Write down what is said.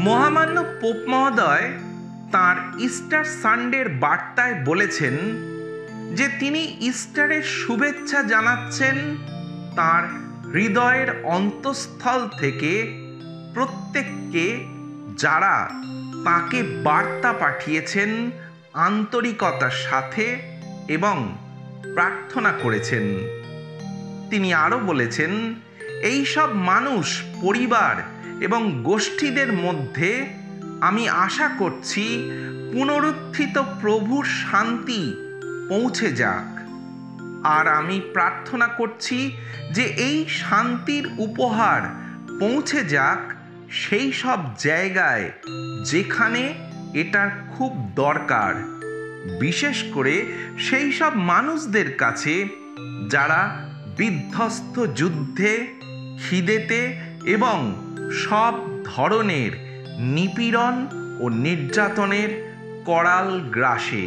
মহামান্য পোপ মহোদয় তাঁর ইস্টার সানডের বার্তায় বলেছেন যে তিনি ইস্টারের শুভেচ্ছা জানাচ্ছেন তাঁর হৃদয়ের অন্তঃস্থল থেকে প্রত্যেককে, যারা তাঁকে বার্তা পাঠিয়েছেন আন্তরিকতার সাথে এবং প্রার্থনা করেছেন। তিনি আরও বলেছেন, এই সব মানুষ, পরিবার এবং গোষ্ঠীদের মধ্যে আমি আশা করছি পুনরুত্থিত প্রভুর শান্তি পৌঁছে যাক। আর আমি প্রার্থনা করছি যে এই শান্তির উপহার পৌঁছে যাক সেই সব জায়গায় যেখানে এটার খুব দরকার, বিশেষ করে সেই সব মানুষদের কাছে যারা বিধ্বস্ত যুদ্ধে, খিদেতে এবং সব ধরনের নিপীড়ন ও নির্যাতনের করাল গ্রাসে।